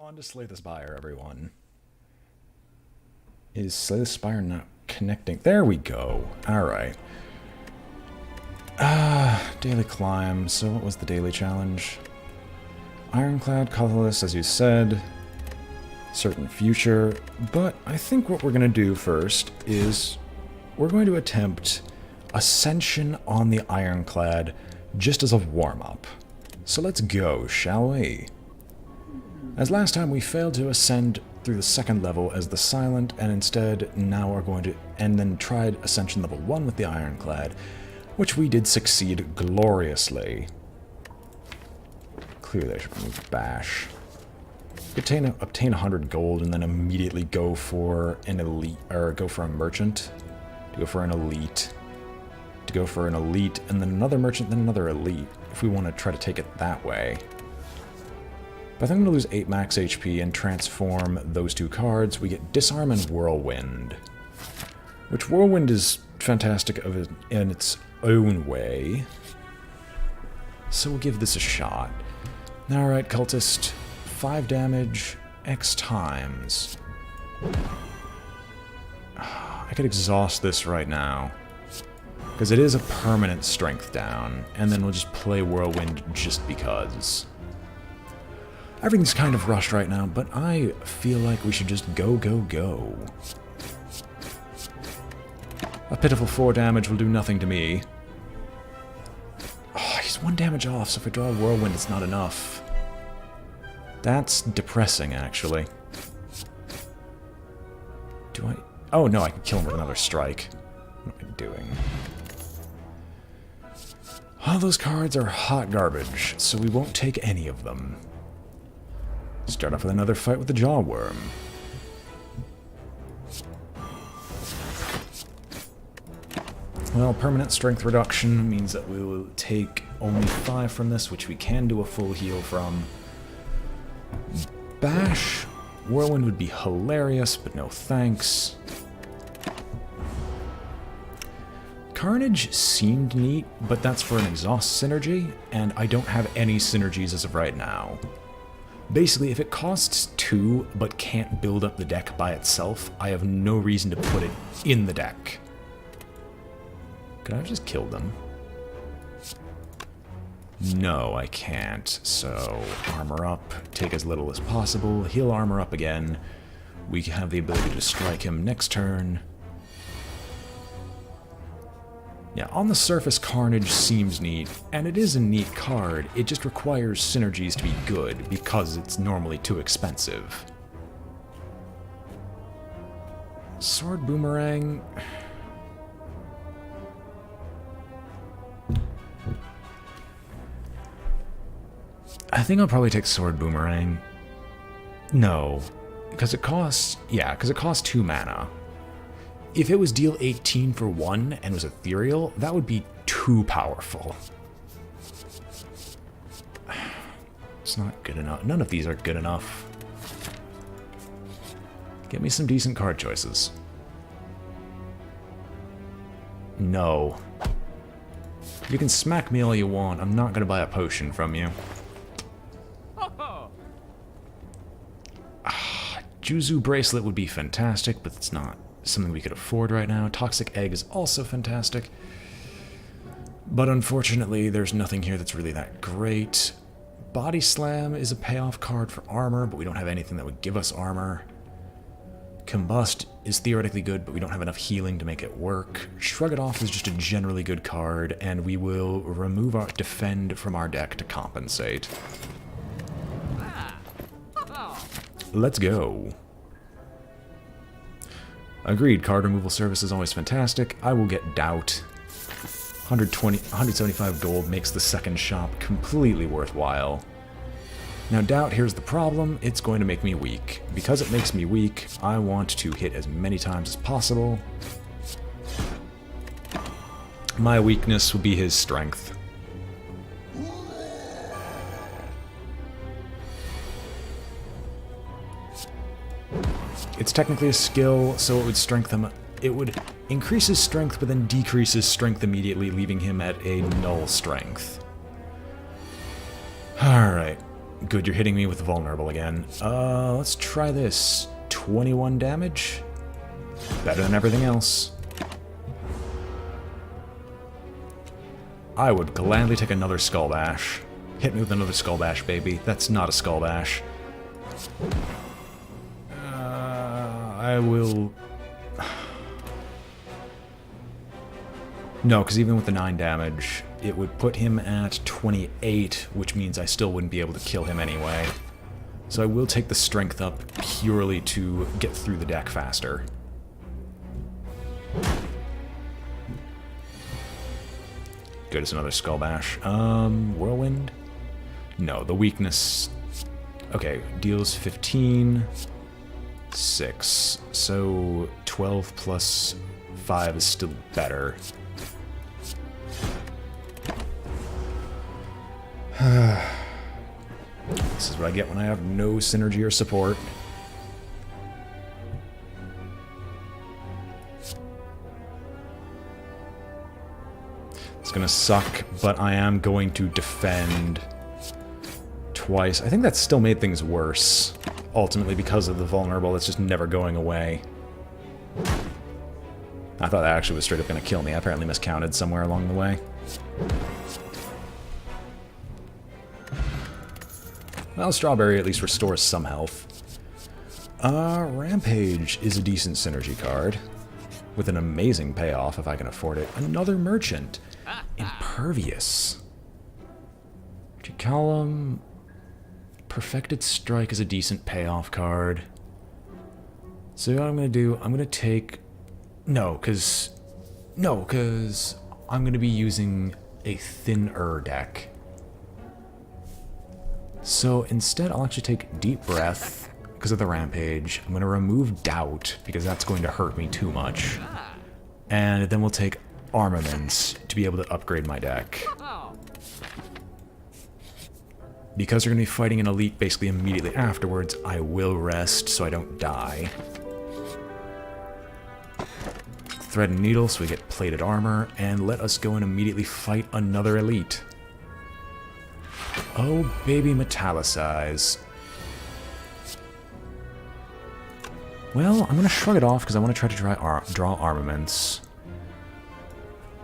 On to Slay the Spire, everyone. Is Slay the Spire not connecting? There we go. Alright. Daily climb. So what was the daily challenge? Ironclad, colorless, as you said. Certain future. But I think what we're going to do first is we're going to attempt Ascension on the Ironclad just as a warm-up. So let's go, shall we? As last time, we failed to ascend through the second level as the Silent, and instead now are going to, and then tried Ascension level 1 with the Ironclad, which we did succeed gloriously. Clearly I should remove Bash. Obtain 100 gold and then immediately go for an elite, or go for a merchant, to go for an elite, to go for an elite, and then another merchant, then another elite, if we want to try to take it that way. But I think I'm going to lose 8 max HP and transform those two cards. We get Disarm and Whirlwind. Which Whirlwind is fantastic in its own way. So we'll give this a shot. Alright, Cultist. 5 damage, X times. I could exhaust this right now. Because it is a permanent strength down. And then we'll just play Whirlwind just because. Everything's kind of rushed right now, but I feel like we should just go, go, go. A pitiful 4 damage will do nothing to me. Oh, he's 1 damage off, so if I draw a Whirlwind, it's not enough. That's depressing, actually. Do I... Oh, no, I can kill him with another strike. What am I doing? All those cards are hot garbage, so we won't take any of them. Start off with another fight with the Jawworm. Well, permanent strength reduction means that we will take only 5 from this, which we can do a full heal from. Bash. Whirlwind would be hilarious, but no thanks. Carnage seemed neat, but that's for an exhaust synergy, and I don't have any synergies as of right now. Basically, if it costs 2, but can't build up the deck by itself, I have no reason to put it in the deck. Could I have just killed them? No, I can't. So, armor up, take as little as possible, heal armor up again. We have the ability to strike him next turn. Yeah, on the surface, Carnage seems neat, and it is a neat card. It just requires synergies to be good, because it's normally too expensive. Sword Boomerang... I think I'll probably take Sword Boomerang. No, because it costs... Yeah, because it costs 2 mana. If it was deal 18 for 1 and was ethereal, that would be too powerful. It's not good enough. None of these are good enough. Get me some decent card choices. No. You can smack me all you want. I'm not going to buy a potion from you. Juzu Bracelet would be fantastic, but it's not something we could afford right now. Toxic Egg is also fantastic. But unfortunately, there's nothing here that's really that great. Body Slam is a payoff card for armor, but we don't have anything that would give us armor. Combust is theoretically good, but we don't have enough healing to make it work. Shrug It Off is just a generally good card, and we will remove our Defend from our deck to compensate. Let's go. Agreed, card removal service is always fantastic. I will get Doubt. 175 gold makes the second shop completely worthwhile. Now Doubt, here's the problem, it's going to make me weak. Because it makes me weak, I want to hit as many times as possible. My weakness will be his strength. It's technically a skill, so it would strengthen him. It would increase his strength, but then decrease his strength immediately, leaving him at a null strength. Alright. Good, you're hitting me with vulnerable again. Let's try this. 21 damage? Better than everything else. I would gladly take another Skull Bash. Hit me with another Skull Bash, baby. That's not a Skull Bash. I will... No, because even with the 9 damage, it would put him at 28, which means I still wouldn't be able to kill him anyway. So I will take the strength up purely to get through the deck faster. Good as another Skull Bash. Whirlwind? No, the weakness... Okay, deals 15... 6. So 12 plus 5 is still better. This is what I get when I have no synergy or support. It's gonna suck, but I am going to defend twice. I think that still made things worse, ultimately, because of the vulnerable that's just never going away. I thought that actually was straight up gonna kill me. I apparently miscounted somewhere along the way. Well, Strawberry at least restores some health. Rampage is a decent synergy card, with an amazing payoff if I can afford it. Another Merchant. Impervious. Column. Perfected Strike is a decent payoff card. So what I'm going to do, I'm going to take... No, because I'm going to be using a thinner deck. So instead, I'll actually take Deep Breath because of the Rampage. I'm going to remove Doubt because that's going to hurt me too much. And then we'll take Armaments to be able to upgrade my deck. Because we're going to be fighting an elite basically immediately afterwards, I will rest so I don't die. Thread and Needle so we get plated armor, and let us go and immediately fight another elite. Oh, baby, Metallicize. Well, I'm going to shrug it off because I want to try to draw Armaments.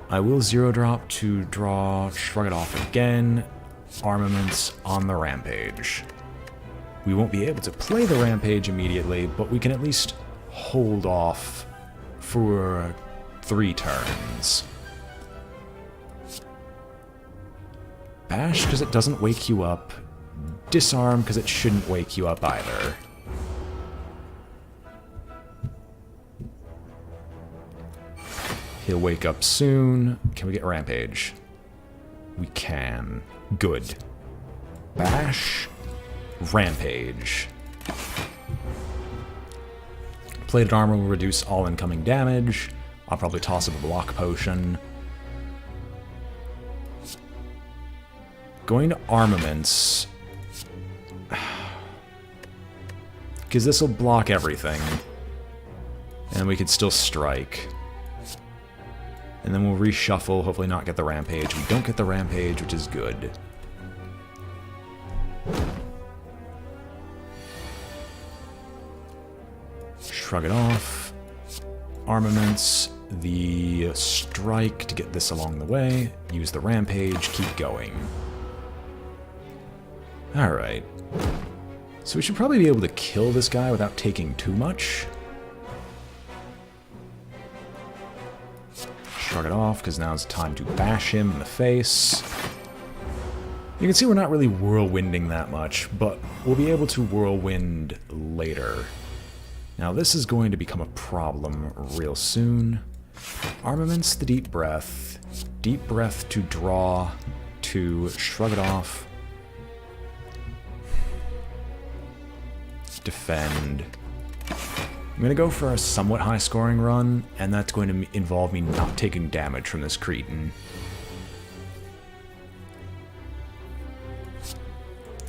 I will zero drop to draw, shrug it off again. Armaments on the Rampage. We won't be able to play the Rampage immediately, but we can at least hold off for 3 turns. Bash because it doesn't wake you up. Disarm because it shouldn't wake you up either. He'll wake up soon. Can we get Rampage? We can. Good. Bash. Rampage. Plated armor will reduce all incoming damage. I'll probably toss up a block potion. Going to Armaments. Because this will block everything. And we could still strike. And then we'll reshuffle, hopefully not get the Rampage. We don't get the Rampage, which is good. Shrug it off. Armaments. The strike to get this along the way. Use the Rampage, keep going. Alright. So we should probably be able to kill this guy without taking too much. Shrug it off, because now it's time to bash him in the face. You can see we're not really whirlwinding that much, but we'll be able to whirlwind later. Now this is going to become a problem real soon. Armaments, the Deep Breath. Deep Breath to draw, to shrug it off. Defend. I'm going to go for a somewhat high scoring run, and that's going to involve me not taking damage from this Cretan.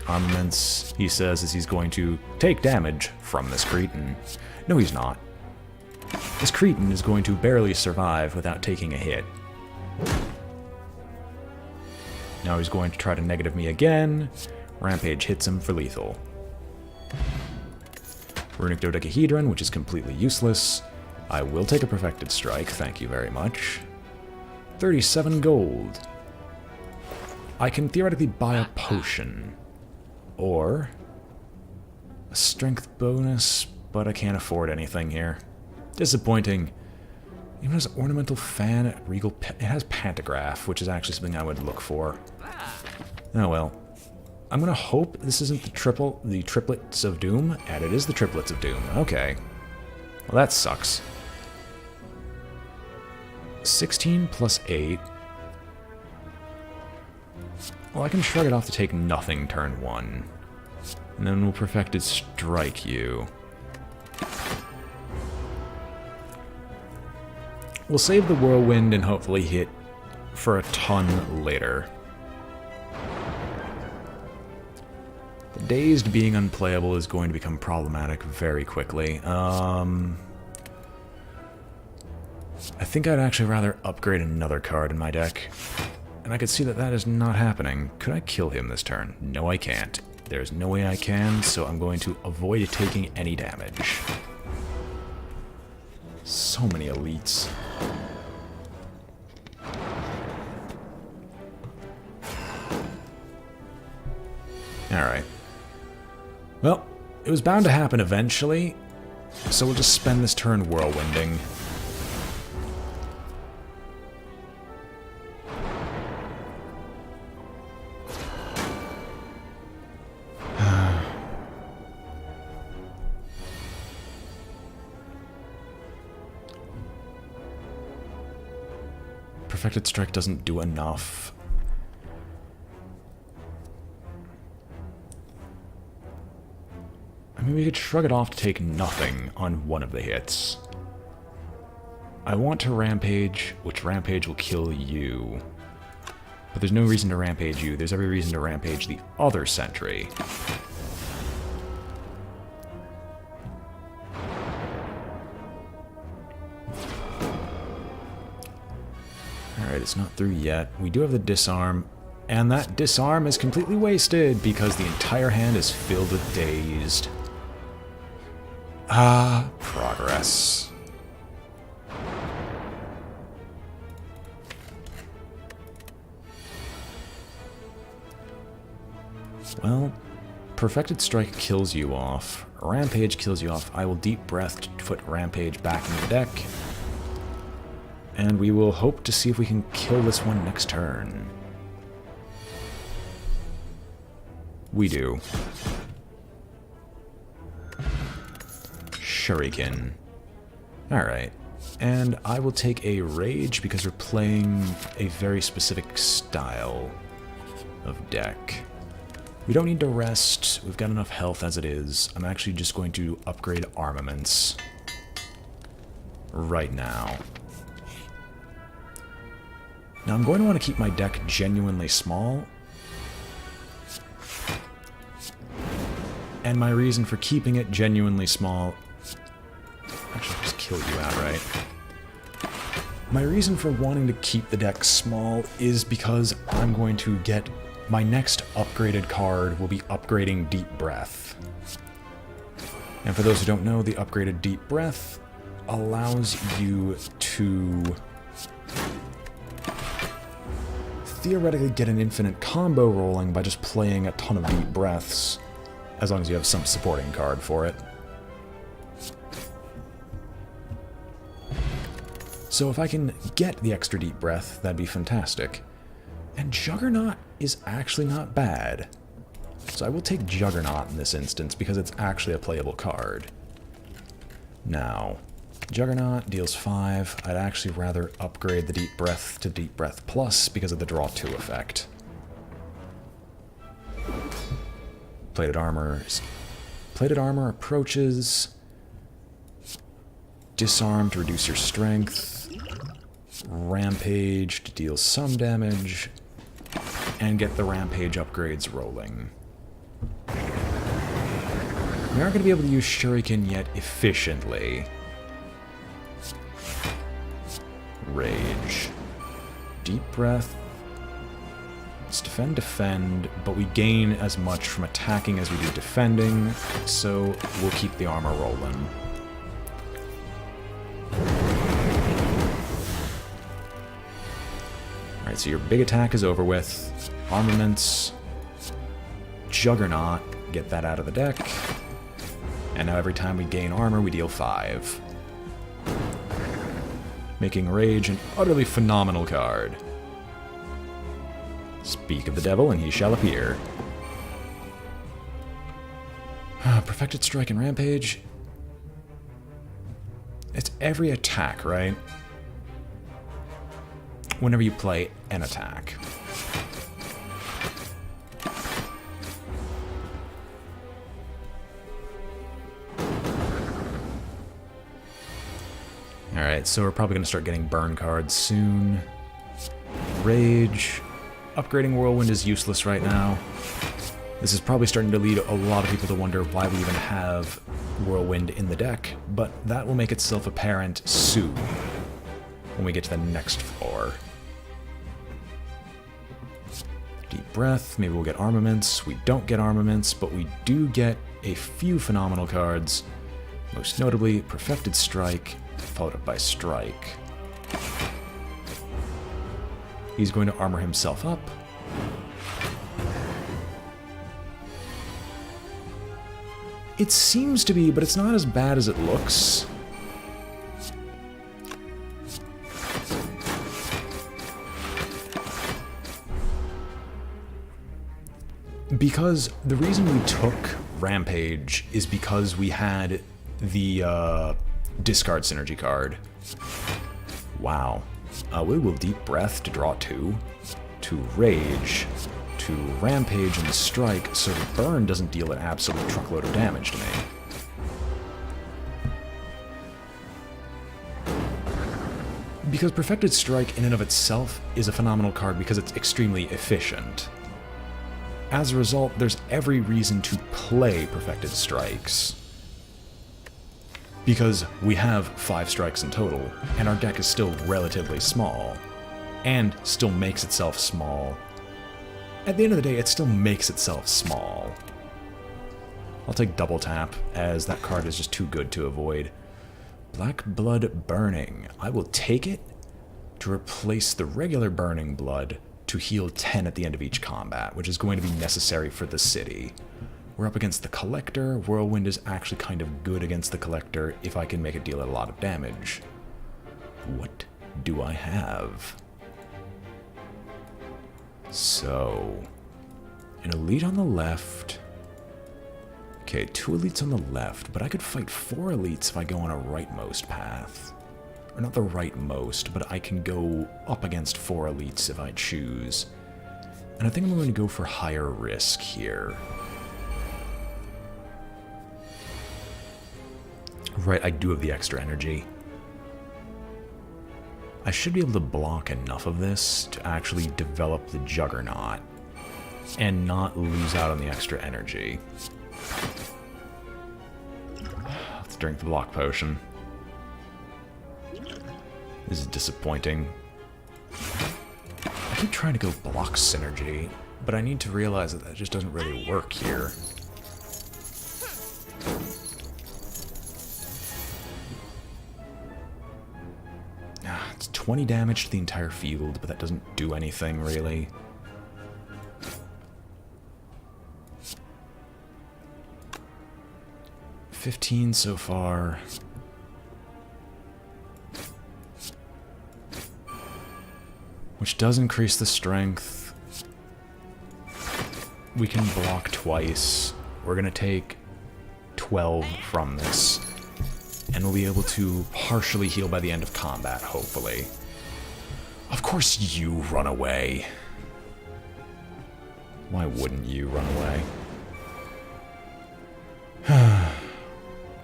Armaments, he says, is he's going to take damage from this Cretan. No, he's not. This Cretan is going to barely survive without taking a hit. Now he's going to try to negative me again. Rampage hits him for lethal. Runic Dodecahedron, which is completely useless. I will take a Perfected Strike, thank you very much. 37 gold. I can theoretically buy a potion. Or a strength bonus, but I can't afford anything here. Disappointing. Even as Ornamental Fan at Regal... It has Pantograph, which is actually something I would look for. Oh well. I'm gonna hope this isn't the Triplets of Doom, and it is the Triplets of Doom. Okay. Well, that sucks. 16 plus 8. Well, I can shrug it off to take nothing turn 1. And then we'll Perfected Strike you. We'll save the Whirlwind and hopefully hit for a ton later. The Dazed being unplayable is going to become problematic very quickly. I think I'd actually rather upgrade another card in my deck. And I could see that that is not happening. Could I kill him this turn? No, I can't. There's no way I can, so I'm going to avoid taking any damage. So many elites. Alright. Well, it was bound to happen eventually, so we'll just spend this turn whirlwinding. Perfected Strike doesn't do enough. I mean, we could shrug it off to take nothing on one of the hits. I want to Rampage, which Rampage will kill you. But there's no reason to Rampage you. There's every reason to Rampage the other Sentry. Alright, it's not through yet. We do have the Disarm, and that Disarm is completely wasted because the entire hand is filled with Dazed. Ah, progress. Well, Perfected Strike kills you off. Rampage kills you off. I will Deep Breath to put Rampage back in the deck. And we will hope to see if we can kill this one next turn. We do. Shuriken. Alright. And I will take a Rage because we're playing a very specific style of deck. We don't need to rest. We've got enough health as it is. I'm actually just going to upgrade armaments right now. Now I'm going to want to keep my deck genuinely small. And my reason for keeping it genuinely small... Actually, I'll just kill you outright. My reason for wanting to keep the deck small is because I'm going to get... My next upgraded card will be upgrading Deep Breath. And for those who don't know, the upgraded Deep Breath allows you to... theoretically get an infinite combo rolling by just playing a ton of Deep Breaths, as long as you have some supporting card for it. So if I can get the extra Deep Breath, that'd be fantastic. And Juggernaut is actually not bad. So I will take Juggernaut in this instance because it's actually a playable card. Now, Juggernaut deals 5. I'd actually rather upgrade the Deep Breath to Deep Breath Plus because of the Draw 2 effect. Plated Armor approaches. Disarm to reduce your strength. Rampage to deal some damage. And get the Rampage upgrades rolling. We aren't going to be able to use Shuriken yet efficiently. Rage. Deep Breath. Let's defend, defend, but we gain as much from attacking as we do defending, so we'll keep the armor rolling. Alright, so your big attack is over with. Armaments, Juggernaut, get that out of the deck. And now every time we gain armor, we deal 5. Making Rage an utterly phenomenal card. Speak of the devil, and he shall appear. Perfected Strike and Rampage. It's every attack, right? Whenever you play an attack. Alright, so we're probably going to start getting burn cards soon. Rage. Upgrading Whirlwind is useless right now. This is probably starting to lead a lot of people to wonder why we even have Whirlwind in the deck, but that will make itself apparent soon, when we get to the next floor. Deep breath, maybe we'll get armaments. We don't get armaments, but we do get a few phenomenal cards, most notably Perfected Strike, followed up by Strike. He's going to armor himself up. It seems to be, but it's not as bad as it looks. Because the reason we took Rampage is because we had the discard synergy card. Wow. We will Deep Breath to draw 2, to Rage, to Rampage and Strike, so the burn doesn't deal an absolute truckload of damage to me. Because Perfected Strike in and of itself is a phenomenal card because it's extremely efficient. As a result, there's every reason to play Perfected Strikes. Because we have 5 strikes in total, and our deck is still relatively small, and still makes itself small. At the end of the day, it still makes itself small. I'll take Double Tap, as that card is just too good to avoid. Black Blood Burning. I will take it to replace the regular Burning Blood to heal 10 at the end of each combat, which is going to be necessary for the city. We're up against the Collector. Whirlwind is actually kind of good against the Collector if I can make it deal a lot of damage. What do I have? So, an elite on the left. Okay, 2 elites on the left, but I could fight 4 elites if I go on a rightmost path. Or not the rightmost, but I can go up against 4 elites if I choose. And I think I'm going to go for higher risk here. Right, I do have the extra energy. I should be able to block enough of this to actually develop the Juggernaut and not lose out on the extra energy. Let's drink the block potion. This is disappointing. I keep trying to go block synergy, but I need to realize that that just doesn't really work here. It's 20 damage to the entire field, but that doesn't do anything, really. $15 so far. Which does increase the strength. We can block twice. We're gonna take 12 from this. And we'll be able to partially heal by the end of combat, hopefully. Of course you run away. Why wouldn't you run away?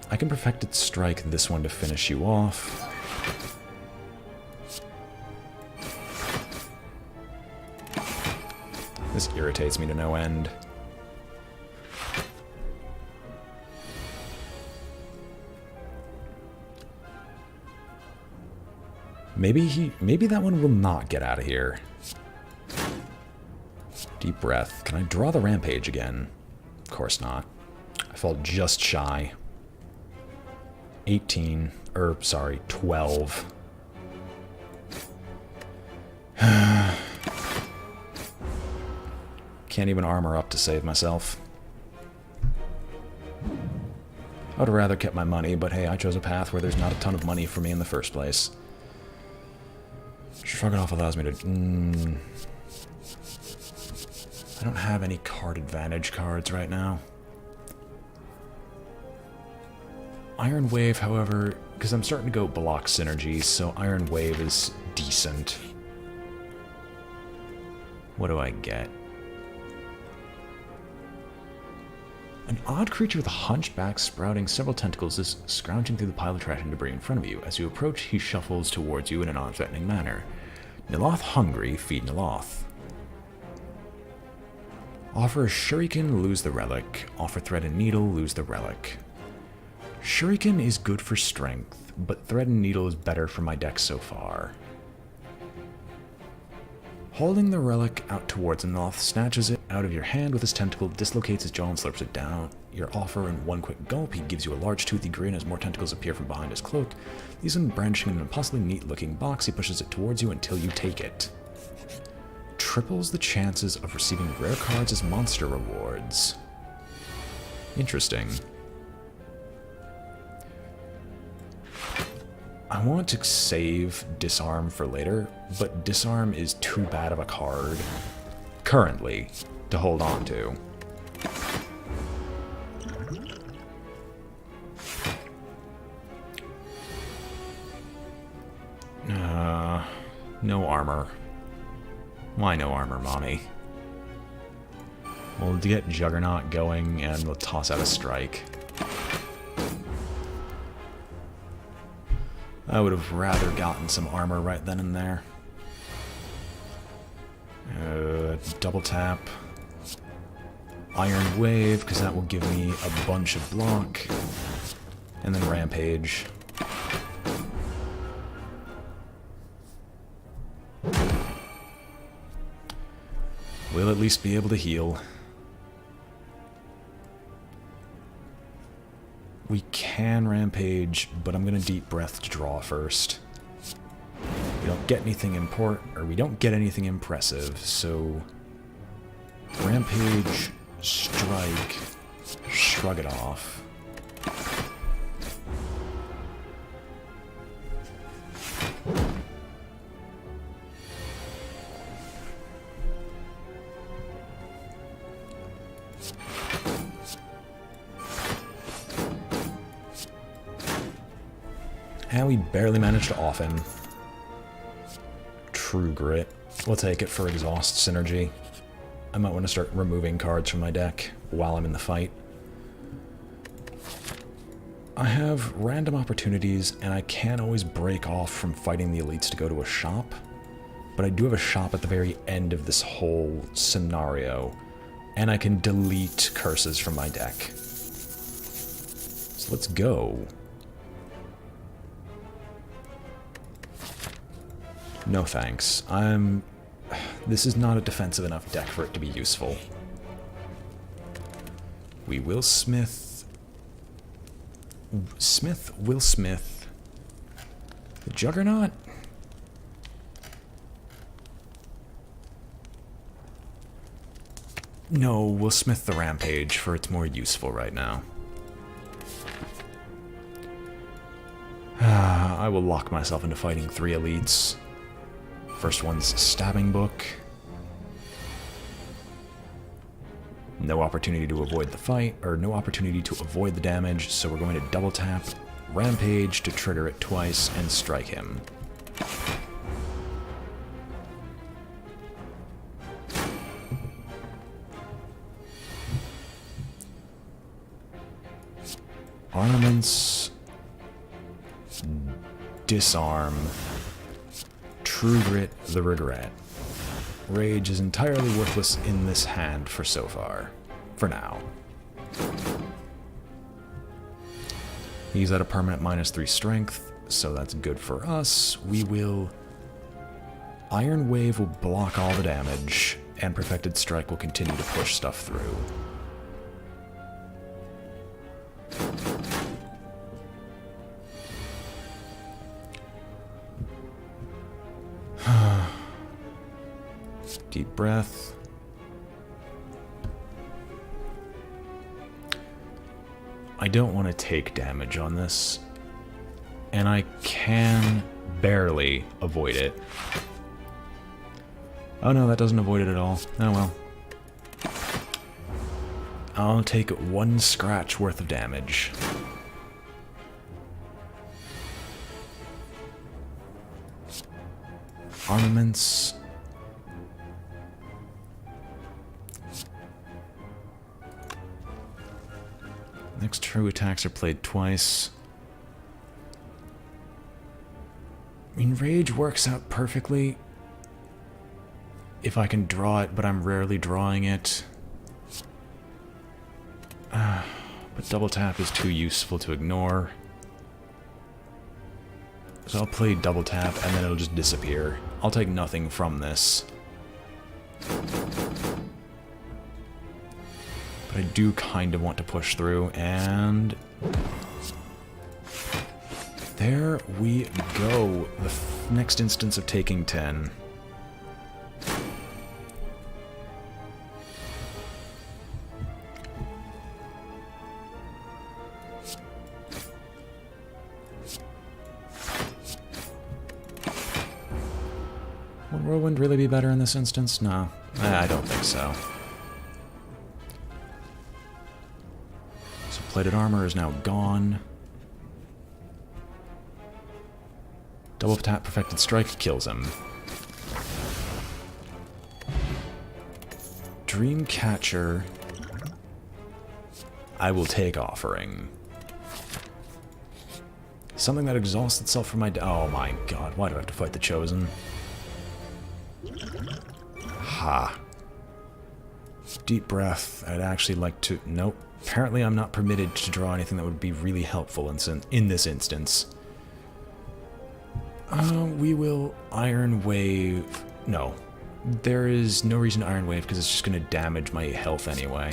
I can Perfected Strike this one to finish you off. This irritates me to no end. Maybe that one will not get out of here. Deep breath. Can I draw the rampage again? Of course not. I fall just shy. 18. Sorry, 12. Can't even armor up to save myself. I would have rather kept my money, but hey, I chose a path where there's not a ton of money for me in the first place. Shrug it off allows me to... I don't have any card advantage cards right now. Iron Wave, however, because I'm starting to go block synergy, so Iron Wave is decent. What do I get? An odd creature with a hunchback sprouting several tentacles is scrounging through the pile of trash and debris in front of you. As you approach, he shuffles towards you in a non-threatening manner. Niloth hungry, feed Niloth. Offer a shuriken, lose the relic. Offer thread and needle, lose the relic. Shuriken is good for strength, but thread and needle is better for my deck so far. Holding the relic out towards Niloth, snatches it out of your hand with his tentacle, dislocates his jaw and slurps it down. Your offer in one quick gulp, he gives you a large toothy grin as more tentacles appear from behind his cloak. These one branching in an impossibly neat-looking box, he pushes it towards you until you take it. Triples the chances of receiving rare cards as monster rewards. Interesting. I want to save Disarm for later, but Disarm is too bad of a card, currently, to hold on to. No armor. Why no armor, mommy? We'll get Juggernaut going, and we'll toss out a strike. I would have rather gotten some armor right then and there. Double tap. Iron Wave, because that will give me a bunch of block. And then Rampage. We'll at least be able to heal. We can Rampage, but I'm gonna Deep Breath to draw first. We don't get anything we don't get anything impressive, so Rampage, Strike, shrug it off. And we barely managed to off him. True Grit. We'll take it for exhaust synergy. I might want to start removing cards from my deck while I'm in the fight. I have random opportunities, and I can't always break off from fighting the elites to go to a shop. But I do have a shop at the very end of this whole scenario, and I can delete curses from my deck. So let's go. No thanks. This is not a defensive enough deck for it to be useful. We will Smith. Will Smith. The Juggernaut? No, we'll Smith the Rampage, for it's more useful right now. I will lock myself into fighting 3 elites. First one's Stabbing Book. No opportunity to avoid the fight, or no opportunity to avoid the damage, so we're going to double tap Rampage to trigger it twice and strike him. Armaments. Disarm. True Grit, the Regret. Rage is entirely worthless in this hand for so far. For now. He's at a permanent -3 strength, so that's good for us. We will... Iron Wave will block all the damage, and Perfected Strike will continue to push stuff through. Deep breath. I don't want to take damage on this, and I can barely avoid it. Oh no, that doesn't avoid it at all. Oh well. I'll take 1 scratch worth of damage. Armaments. Next true attacks are played twice. I mean, Rage works out perfectly if I can draw it, but I'm rarely drawing it. But Double Tap is too useful to ignore. So I'll play Double Tap, and then it'll just disappear. I'll take nothing from this. But I do kind of want to push through, and... there we go. The next instance of taking 10. Would Whirlwind really be better in this instance? No, I don't think so. So Plated Armor is now gone. Double Tap Perfected Strike kills him. Dreamcatcher. I will take Offering. Something that exhausts itself from my... oh my god, why do I have to fight the Chosen? Ha. Deep breath. I'd actually like to... nope. Apparently I'm not permitted to draw anything that would be really helpful in this instance. We will Iron Wave... no. There is no reason to Iron Wave because it's just going to damage my health anyway.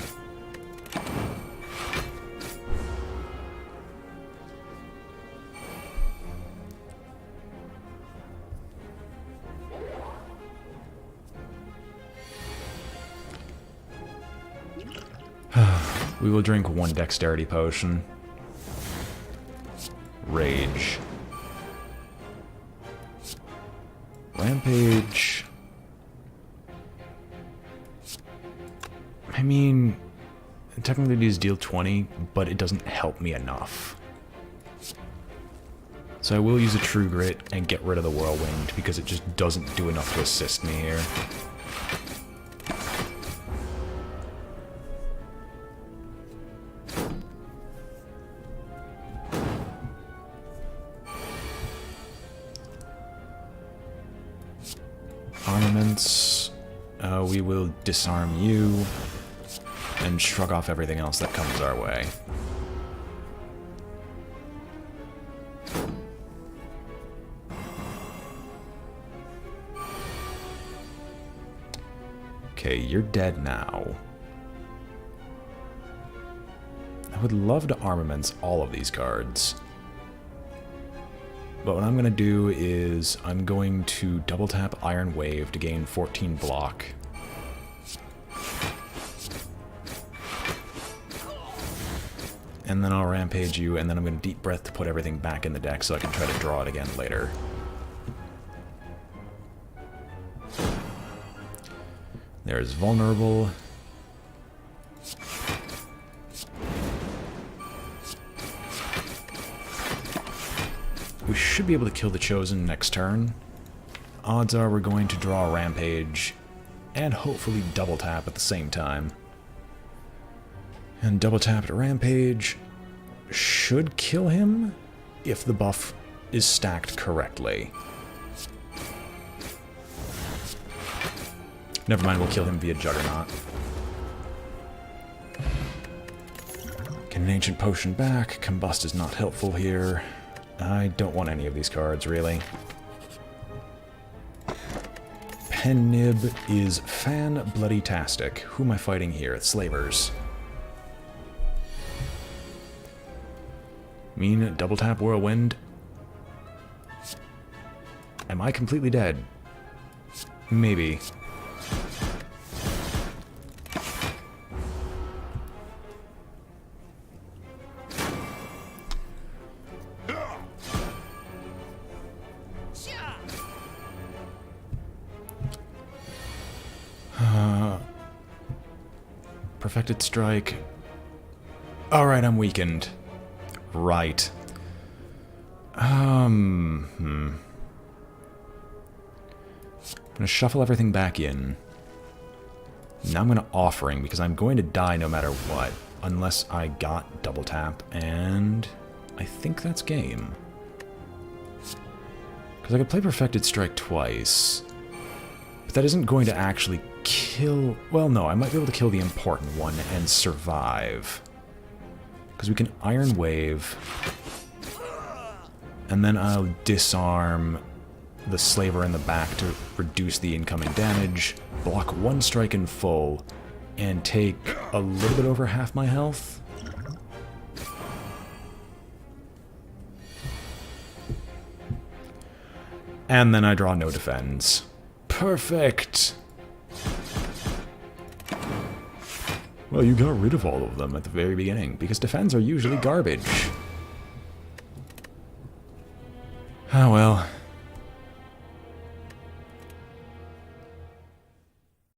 We will drink 1 Dexterity Potion. Rage. Rampage. I mean, technically these deal 20, but it doesn't help me enough. So I will use a True Grit and get rid of the Whirlwind, because it just doesn't do enough to assist me here. Armaments. We will disarm you and shrug off everything else that comes our way. Okay, you're dead now. I would love to armaments all of these cards. But what I'm going to do is I'm going to double tap Iron Wave to gain 14 block. And then I'll Rampage you, and then I'm going to Deep Breath to put everything back in the deck so I can try to draw it again later. There's Vulnerable. We should be able to kill the Chosen next turn. Odds are we're going to draw a Rampage and hopefully double tap at the same time. And double tap to Rampage should kill him if the buff is stacked correctly. Never mind, we'll kill him via Juggernaut. Get an Ancient Potion back. Combust is not helpful here. I don't want any of these cards, really. pen nib is fan-bloody-tastic. Who am I fighting here? Slavers. Mean double tap whirlwind. Am I completely dead? Maybe. Perfected strike. Alright, I'm weakened. Right. I'm gonna shuffle everything back in. Now I'm gonna offering, because I'm going to die no matter what. Unless I got double tap, and I think that's game. Because I could play Perfected Strike twice. But that isn't going to actually kill... Well, no, I might be able to kill the important one and survive. Because we can Iron Wave. And then I'll disarm the Slaver in the back to reduce the incoming damage, block one strike in full, and take a little bit over half my health. And then I draw no defense. Perfect! Well, you got rid of all of them at the very beginning, because defense are usually garbage. Oh well.